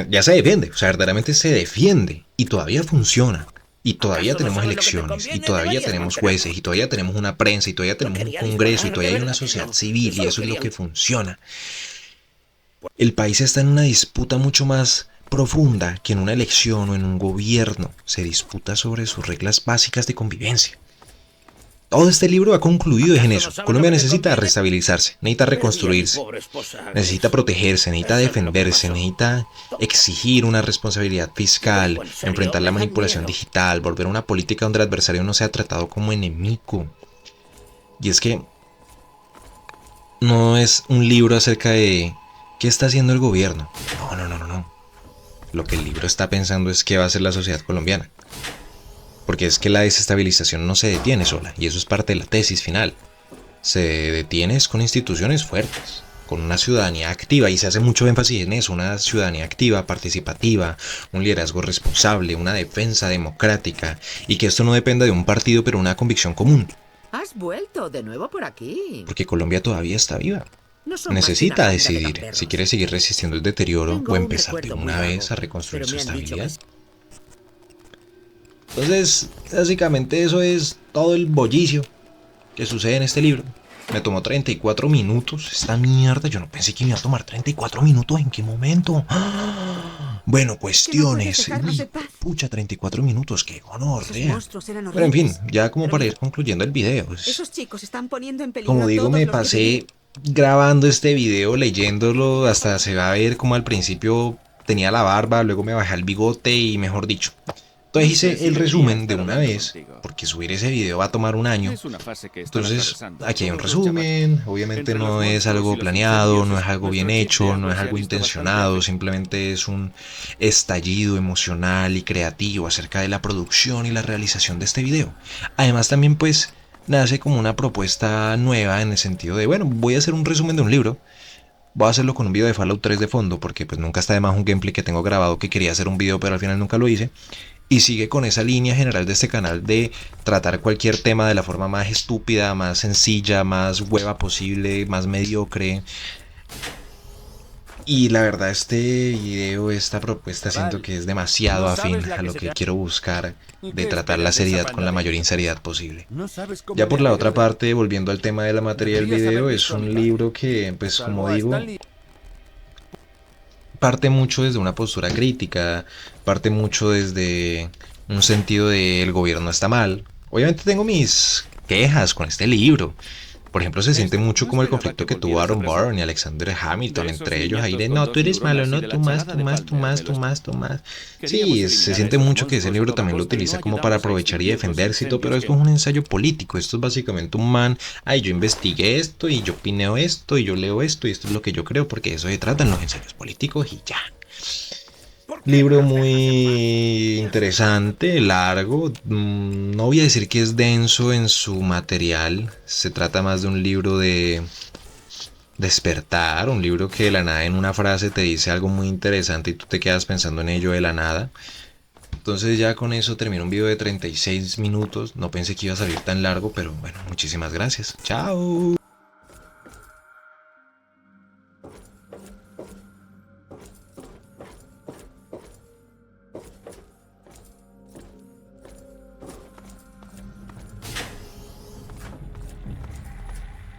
Speaker 1: Ya se defiende, o sea, verdaderamente se defiende y todavía funciona. Y todavía tenemos elecciones, y todavía tenemos jueces, y todavía tenemos una prensa, y todavía tenemos un congreso, y todavía hay una sociedad civil, y eso es lo que funciona. El país está en una disputa mucho más profunda que en una elección o en un gobierno. Se disputa sobre sus reglas básicas de convivencia. Todo este libro ha concluido en eso. Colombia necesita restabilizarse, necesita reconstruirse, necesita protegerse, necesita defenderse, necesita exigir una responsabilidad fiscal, enfrentar la manipulación digital, volver a una política donde el adversario no sea tratado como enemigo. Y es que no es un libro acerca de ¿qué está haciendo el gobierno? No. Lo que el libro está pensando es qué va a hacer la sociedad colombiana. Porque es que la desestabilización no se detiene sola, y eso es parte de la tesis final. Se detiene con instituciones fuertes, con una ciudadanía activa, y se hace mucho énfasis en eso, una ciudadanía activa, participativa, un liderazgo responsable, una defensa democrática, y que esto no dependa de un partido, pero una convicción común.
Speaker 4: Has vuelto de nuevo por aquí.
Speaker 1: Porque Colombia todavía está viva. Necesita decidir si quiere seguir resistiendo el deterioro o empezar de una vez a reconstruir su estabilidad. Entonces, básicamente eso es todo el bollicio que sucede en este libro. Me tomó 34 minutos esta mierda. Yo no pensé que me iba a tomar 34 minutos. ¿En qué momento? Bueno,
Speaker 5: ¿Que no puedes
Speaker 1: cuestiones.
Speaker 5: dejarnos
Speaker 1: Uy,
Speaker 5: en paz?
Speaker 1: pucha, 34 minutos, qué
Speaker 5: Esos
Speaker 1: gonorrea.
Speaker 5: monstruos eran
Speaker 1: Pero en fin,
Speaker 5: horribles.
Speaker 1: ya como
Speaker 5: Pero
Speaker 1: para
Speaker 5: mira,
Speaker 1: ir concluyendo el video.
Speaker 5: esos chicos están poniendo en peligro
Speaker 1: Como
Speaker 5: a
Speaker 1: digo,
Speaker 5: todos
Speaker 1: me
Speaker 5: los que vivimos.
Speaker 1: pasé grabando este video, leyéndolo, hasta se va a ver como al principio tenía la barba, luego me bajé el bigote y mejor dicho. Entonces
Speaker 6: No sé
Speaker 1: hice
Speaker 6: si
Speaker 1: el
Speaker 6: debería
Speaker 1: resumen de
Speaker 6: estar
Speaker 1: una
Speaker 6: hablando
Speaker 1: vez,
Speaker 6: contigo.
Speaker 1: porque subir ese video va a tomar un año.
Speaker 6: Es una fase que están
Speaker 1: Entonces,
Speaker 6: atravesando
Speaker 1: aquí hay un
Speaker 6: todos los
Speaker 1: resumen,
Speaker 6: chavales.
Speaker 1: obviamente
Speaker 6: Entre los
Speaker 1: no es
Speaker 6: monstruos y
Speaker 1: algo
Speaker 6: los
Speaker 1: planeado, no
Speaker 6: incendios,
Speaker 1: es algo bien
Speaker 6: nuestro chip de
Speaker 1: hecho, no
Speaker 6: agua
Speaker 1: es
Speaker 6: se ha
Speaker 1: algo
Speaker 6: visto bastante
Speaker 1: intencionado,
Speaker 6: afectado.
Speaker 1: simplemente es un estallido emocional y creativo acerca de la producción y la realización de este video. Además también pues nace como una propuesta nueva en el sentido de, bueno, voy a hacer un resumen de un libro. Voy a hacerlo con un video de Fallout 3 de fondo, porque pues nunca está de más un gameplay que tengo grabado que quería hacer un video, pero al final nunca lo hice. Y sigue con esa línea general de este canal de tratar cualquier tema de la forma más estúpida, más sencilla, más hueva posible, más mediocre. Y la verdad este video, esta propuesta siento
Speaker 3: Chaval,
Speaker 1: que es demasiado
Speaker 3: no
Speaker 1: afín
Speaker 3: sabes la
Speaker 1: a
Speaker 3: que
Speaker 1: lo
Speaker 3: se
Speaker 1: que
Speaker 3: te ha...
Speaker 1: quiero buscar
Speaker 3: ¿Y
Speaker 1: de
Speaker 3: qué
Speaker 1: tratar la
Speaker 3: esperas de esa
Speaker 1: seriedad con
Speaker 3: panda
Speaker 1: la
Speaker 3: de
Speaker 1: mayor
Speaker 3: idiotas?
Speaker 1: inseridad posible.
Speaker 3: No sabes cómo
Speaker 1: Ya
Speaker 3: me
Speaker 1: por la
Speaker 3: alegro
Speaker 1: otra
Speaker 3: de...
Speaker 1: parte, volviendo al tema de la materia del
Speaker 3: Deberías haber
Speaker 1: video, es
Speaker 3: visto a mi
Speaker 1: un
Speaker 3: padre.
Speaker 1: libro que, pues como
Speaker 3: Salvó a
Speaker 1: digo,
Speaker 3: Stanley.
Speaker 1: parte mucho desde una postura crítica, parte mucho desde un sentido de el gobierno está mal. Obviamente tengo mis quejas con este libro. Por ejemplo, se siente mucho
Speaker 6: No
Speaker 1: como el
Speaker 6: esperaba
Speaker 1: conflicto
Speaker 6: que
Speaker 1: que tuvo
Speaker 6: volvieras a
Speaker 1: Aaron
Speaker 6: Brasil.
Speaker 1: Burr y Alexander Hamilton
Speaker 6: De esos
Speaker 1: entre ellos ahí
Speaker 6: niñatos
Speaker 1: de
Speaker 6: con
Speaker 1: no, tú
Speaker 6: dos
Speaker 1: eres malo,
Speaker 6: neuronas y
Speaker 1: no,
Speaker 6: de
Speaker 1: tú
Speaker 6: la
Speaker 1: más,
Speaker 6: chalada
Speaker 1: tú
Speaker 6: de
Speaker 1: más, tú
Speaker 6: Palmer
Speaker 1: más,
Speaker 6: me lo
Speaker 1: tú más, tú más.
Speaker 6: Queríamos
Speaker 1: Sí, se
Speaker 6: eliminar
Speaker 1: siente
Speaker 6: esos
Speaker 1: mucho que ese
Speaker 6: monstruos a
Speaker 1: libro
Speaker 6: toda
Speaker 1: también lo
Speaker 6: costa y no
Speaker 1: utiliza como para
Speaker 6: ayudamos a
Speaker 1: aprovechar y
Speaker 6: extinguir los
Speaker 1: defenderse y todo, pero
Speaker 6: incendios
Speaker 1: esto es un ensayo político, esto es básicamente un man, ay, yo investigué esto y yo opineo esto y yo leo esto y esto es lo que yo creo porque de eso se tratan los ensayos políticos y ya.
Speaker 2: ¿Por qué
Speaker 1: Libro
Speaker 2: blasfemas en mi
Speaker 1: muy interesante, largo. No voy a decir que es denso en su material. Se trata más de un libro de despertar, un libro que de la nada en una frase te dice algo muy interesante y tú te quedas pensando en ello de la nada. Entonces ya con eso termino un video de 36 minutos. No pensé que iba a salir tan largo, pero bueno, muchísimas gracias. Chao.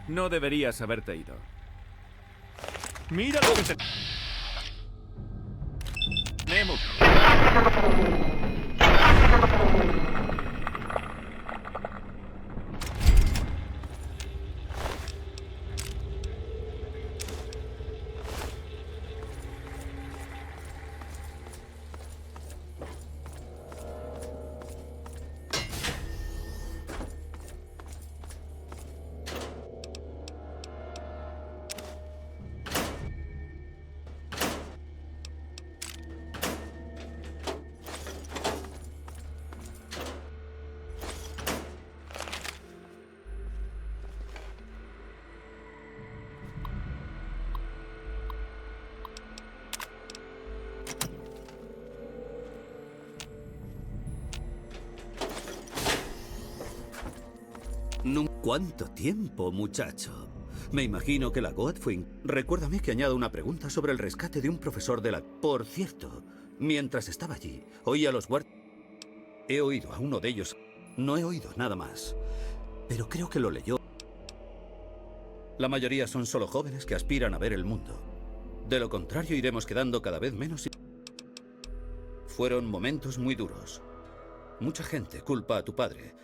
Speaker 6: No deberías haberte ido. Mira lo que tenemos.
Speaker 7: ¿Cuánto tiempo, muchacho? Me imagino que la Goat fue... Recuérdame que añado una pregunta sobre el rescate de un profesor de la... Por cierto, mientras estaba allí, oí a los guardias... He oído a uno de ellos. No he oído nada más. Pero creo que lo leyó. La mayoría son solo jóvenes que aspiran a ver el mundo. De lo contrario, iremos quedando cada vez menos... Fueron momentos muy duros. Mucha gente culpa a tu padre.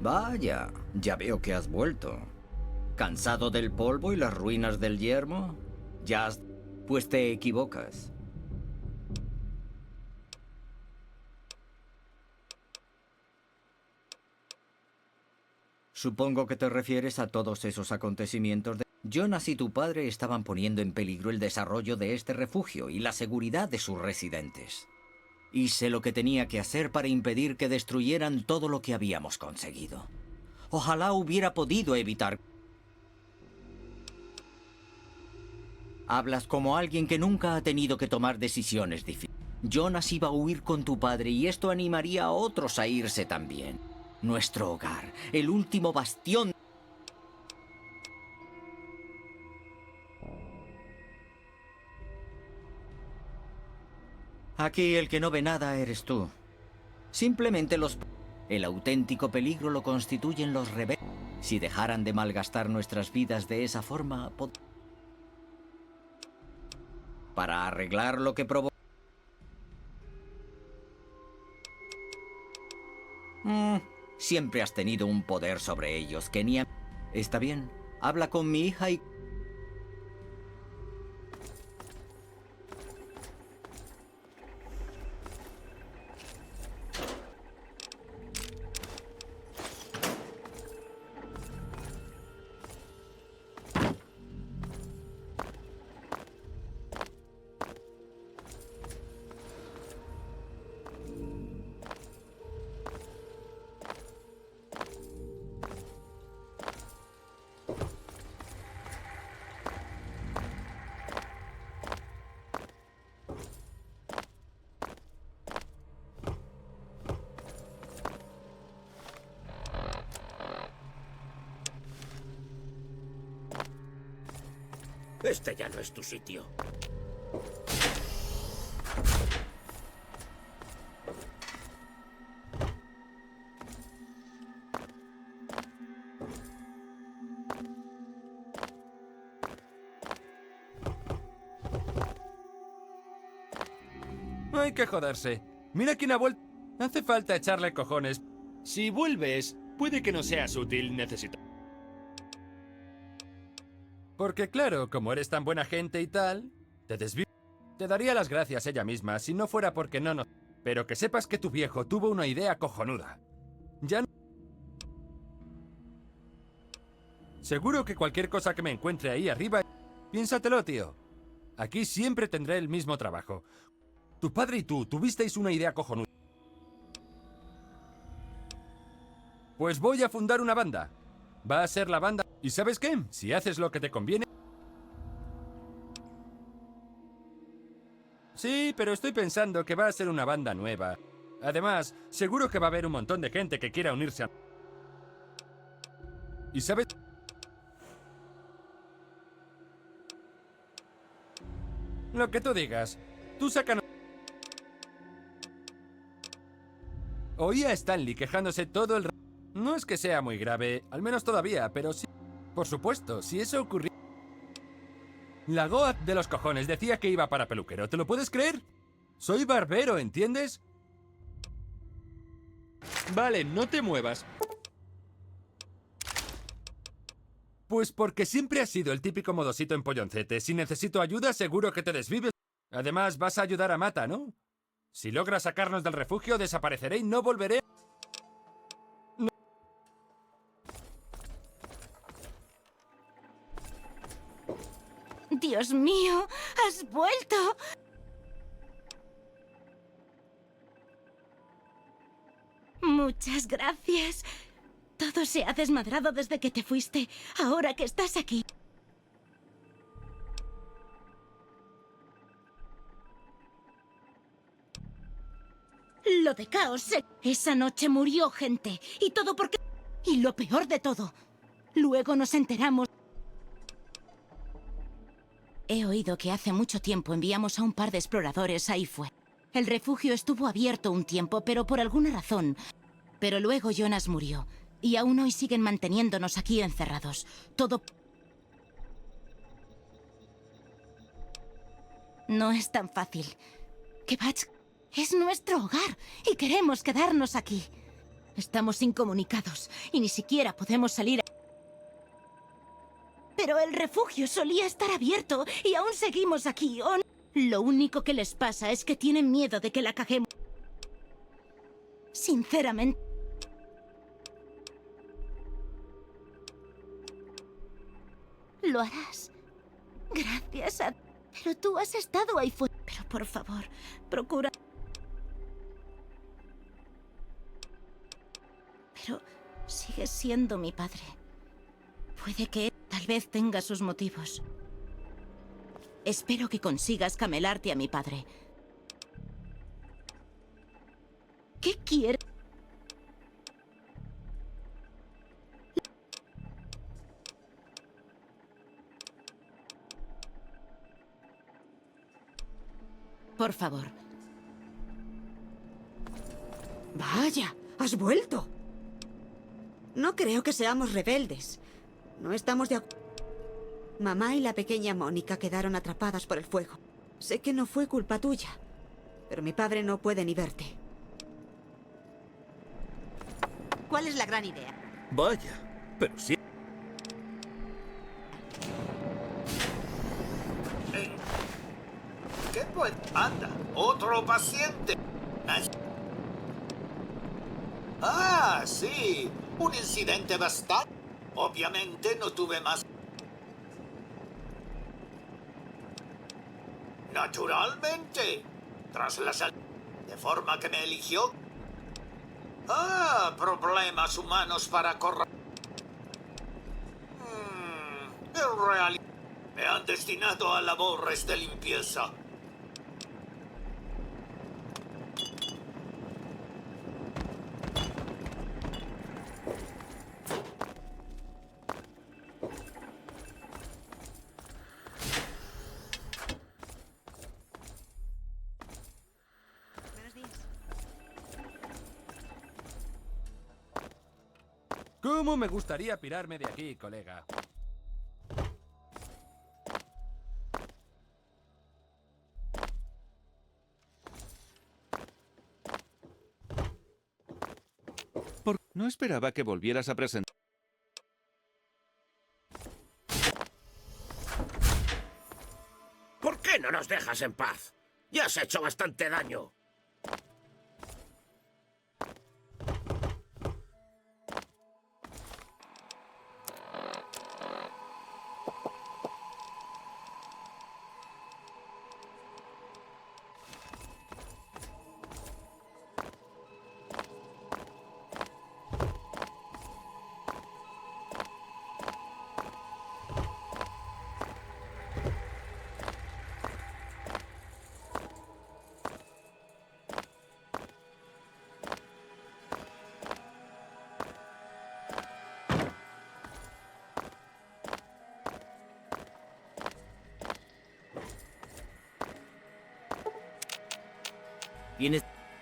Speaker 8: Vaya, ya veo que has vuelto. ¿Cansado del polvo y las ruinas del yermo? Pues te equivocas. Supongo que te refieres a todos esos acontecimientos de... Jonas y tu padre estaban poniendo en peligro el desarrollo de este refugio y la seguridad de sus residentes. Hice lo que tenía que hacer para impedir que destruyeran todo lo que habíamos conseguido. Ojalá hubiera podido evitar... Hablas como alguien que nunca ha tenido que tomar decisiones difíciles. Jonas iba a huir con tu padre y esto animaría a otros a irse también. Nuestro hogar, el último bastión. Aquí el que no ve nada eres tú. Simplemente el auténtico peligro lo constituyen los rebeldes. Si dejaran de malgastar nuestras vidas de esa forma... Para arreglar lo que provocó... Siempre has tenido un poder sobre ellos, Kenia. Está bien, habla con mi hija y...
Speaker 2: Este ya no es tu sitio.
Speaker 3: Hay que joderse. Mira quién ha vuelto. Hace falta echarle cojones. Si vuelves, puede que no seas útil, necesito. Porque claro, como eres tan buena gente y tal, te desvío. Te daría las gracias ella misma si no fuera porque no. Pero que sepas que tu viejo tuvo una idea cojonuda. Ya no... Seguro que cualquier cosa que me encuentre ahí arriba... Piénsatelo, tío. Aquí siempre tendré el mismo trabajo. Tu padre y tú tuvisteis una idea cojonuda. Pues voy a fundar una banda. Va a ser la banda... ¿Y sabes qué? Si haces lo que te conviene... Sí, pero estoy pensando que va a ser una banda nueva. Además, seguro que va a haber un montón de gente que quiera unirse a... ¿Y sabes? Lo que tú digas. Tú saca... Oí a Stanley quejándose todo el... No es que sea muy grave, al menos todavía, pero sí... Por supuesto, si eso ocurrió... La Goat de los cojones decía que iba para peluquero, ¿te lo puedes creer? Soy barbero, ¿entiendes? Vale, no te muevas. Pues porque siempre has sido el típico modosito empolloncete. Si necesito ayuda, seguro que te desvives. Además, vas a ayudar a Mata, ¿no? Si logras sacarnos del refugio, desapareceré y no volveré...
Speaker 5: Dios mío, has vuelto. Muchas gracias. Todo se ha desmadrado desde que te fuiste. Ahora que estás aquí. Lo de Caos. Esa noche murió gente. Y todo porque... Y lo peor de todo. Luego nos enteramos... He oído que hace mucho tiempo enviamos a un par de exploradores ahí fuera. El refugio estuvo abierto un tiempo, pero por alguna razón. Pero luego Jonas murió. Y aún hoy siguen manteniéndonos aquí encerrados. Todo... No es tan fácil. Kvatch es nuestro hogar y queremos quedarnos aquí. Estamos incomunicados y ni siquiera podemos salir. Pero el refugio solía estar abierto y aún seguimos aquí, ¿o no? Lo único que les pasa es que tienen miedo de que la caguemos. Sinceramente. Lo harás. Gracias a... Pero tú has estado ahí fuera. Pero por favor, procura... Pero sigues siendo mi padre. Puede que tal vez tenga sus motivos. Espero que consigas camelarte a mi padre. ¿Qué quiere? Por favor.
Speaker 9: Vaya, has vuelto. No creo que seamos rebeldes. No estamos de acuerdo. Mamá y la pequeña Mónica quedaron atrapadas por el fuego. Sé que no fue culpa tuya, pero mi padre no puede ni verte.
Speaker 10: ¿Cuál es la gran idea?
Speaker 7: Vaya, pero sí.
Speaker 2: ¿Qué pues? Anda, otro paciente. Ah, sí. Un incidente bastante. Obviamente no tuve más. Naturalmente. Tras la salida. De forma que me eligió. Ah, problemas humanos para correr. En realidad, me han destinado a labores de limpieza.
Speaker 3: ¿Cómo me gustaría pirarme de aquí, colega?
Speaker 6: No esperaba que volvieras a presentar.
Speaker 2: ¿Por qué no nos dejas en paz? Ya has hecho bastante daño.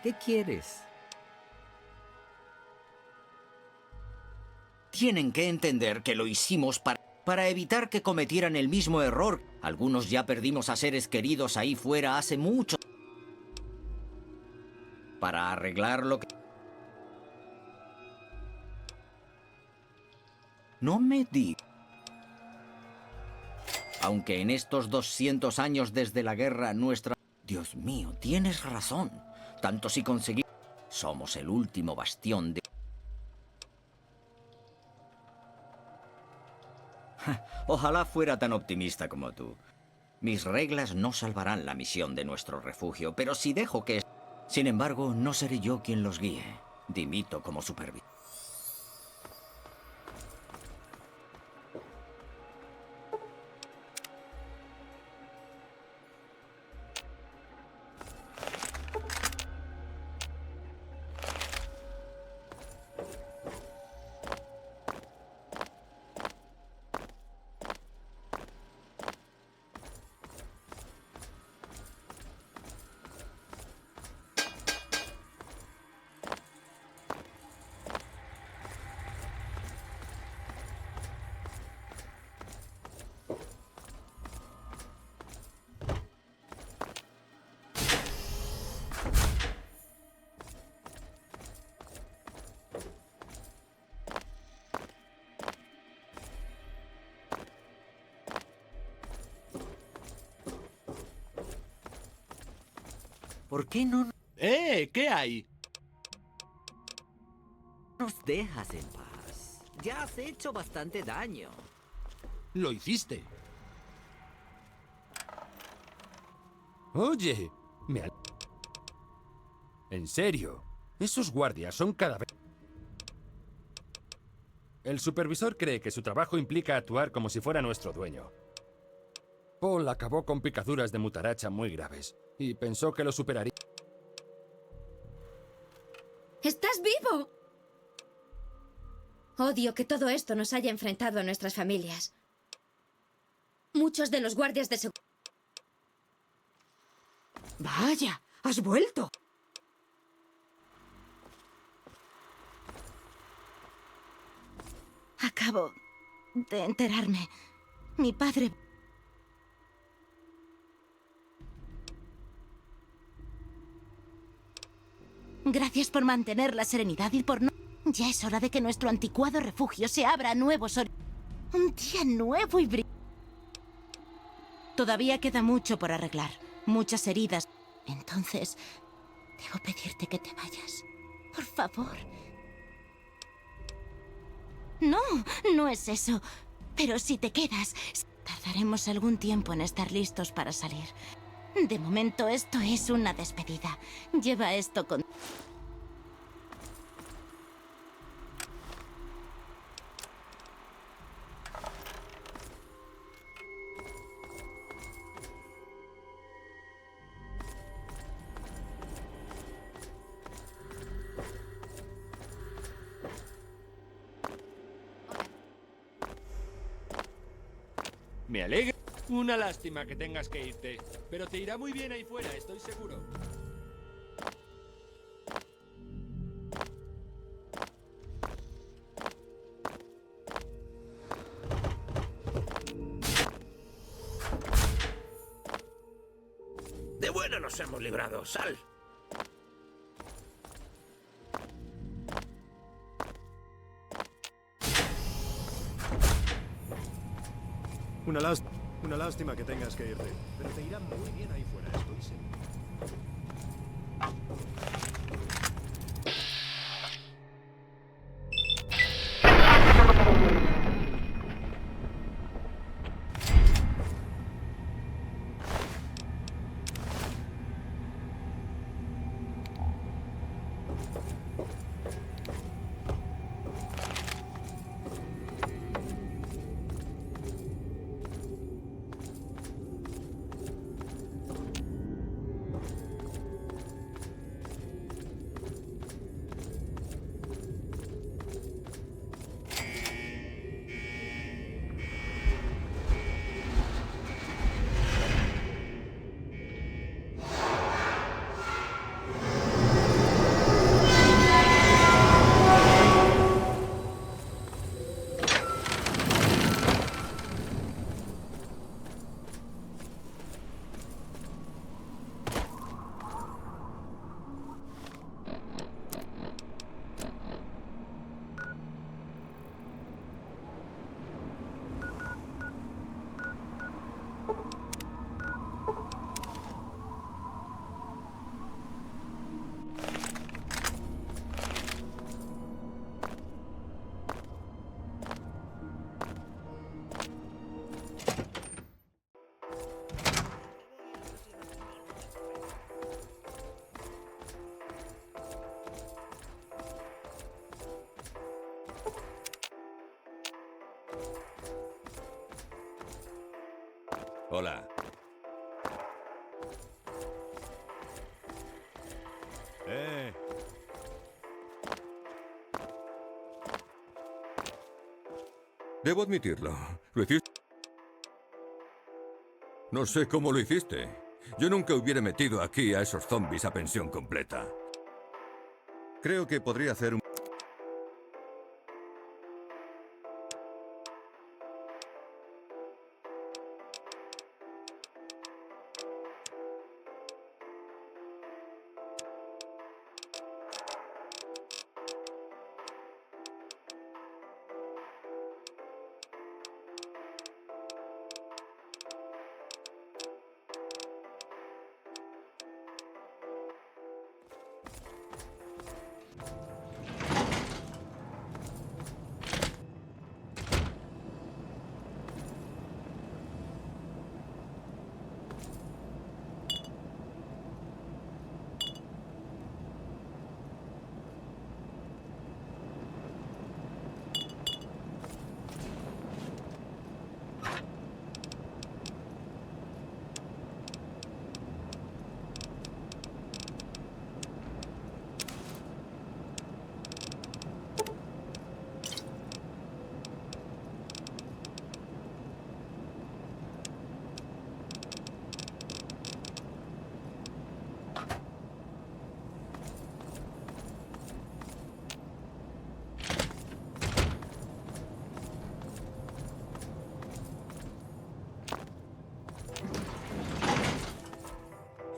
Speaker 8: ¿Qué quieres? Tienen que entender que lo hicimos para evitar que cometieran el mismo error. Algunos ya perdimos a seres queridos ahí fuera hace mucho. Para arreglar lo que... No me di. Aunque en estos 200 años desde la guerra nuestra... Dios mío, tienes razón. Tanto si conseguimos... Somos el último bastión de... Ojalá fuera tan optimista como tú. Mis reglas no salvarán la misión de nuestro refugio, pero si dejo que... Sin embargo, no seré yo quien los guíe. Dimito como supervisor. ¿Por qué no
Speaker 3: ¿Qué hay?
Speaker 8: nos dejas en paz? Ya has hecho bastante daño.
Speaker 3: Lo hiciste. Oye, En serio, esos guardias son cada vez... El supervisor cree que su trabajo implica actuar como si fuera nuestro dueño. Paul acabó con picaduras de mutaracha muy graves y pensó que lo superaría.
Speaker 11: ¡Estás vivo! Odio que todo esto nos haya enfrentado a nuestras familias. Muchos de los guardias de seguridad...
Speaker 9: Vaya, has vuelto.
Speaker 5: Acabo de enterarme. Mi padre... Gracias por mantener la serenidad y por no... Ya es hora de que nuestro anticuado refugio se abra a nuevos un día nuevo y brillante. Todavía queda mucho por arreglar. Muchas heridas. Entonces, debo pedirte que te vayas. Por favor. No, no es eso. Pero si te quedas, tardaremos algún tiempo en estar listos para salir. De momento, esto es una despedida. Lleva esto con...
Speaker 3: Me alegra. Una lástima que tengas que irte, pero te irá muy bien ahí fuera, estoy seguro.
Speaker 2: De buena nos hemos librado. Sal.
Speaker 12: Una lástima que tengas que irte, pero te irá muy bien ahí fuera, estoy seguro.
Speaker 6: Hola.
Speaker 13: Debo admitirlo. Lo hiciste. No sé cómo lo hiciste. Yo nunca hubiera metido aquí a esos zombies a pensión completa. Creo que podría hacer un...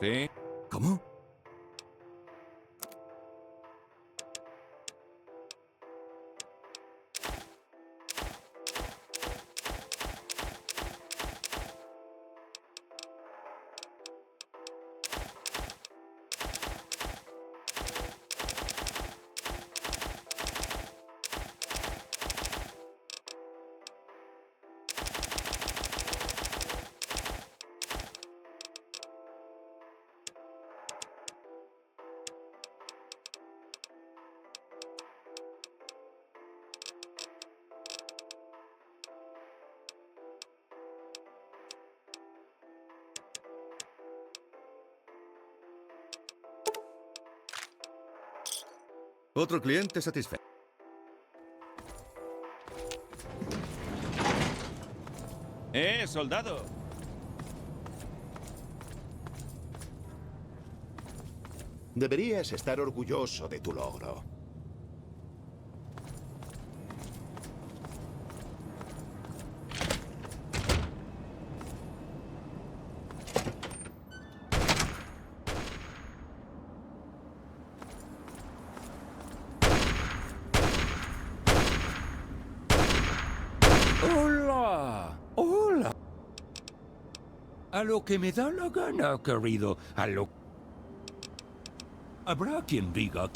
Speaker 6: ¿Sí?
Speaker 13: ¿Cómo? Otro cliente satisfecho.
Speaker 6: Soldado!
Speaker 14: Deberías estar orgulloso de tu logro.
Speaker 3: ¡Hola! ¡Hola! A lo que me da la gana, querido. A lo... Habrá quien diga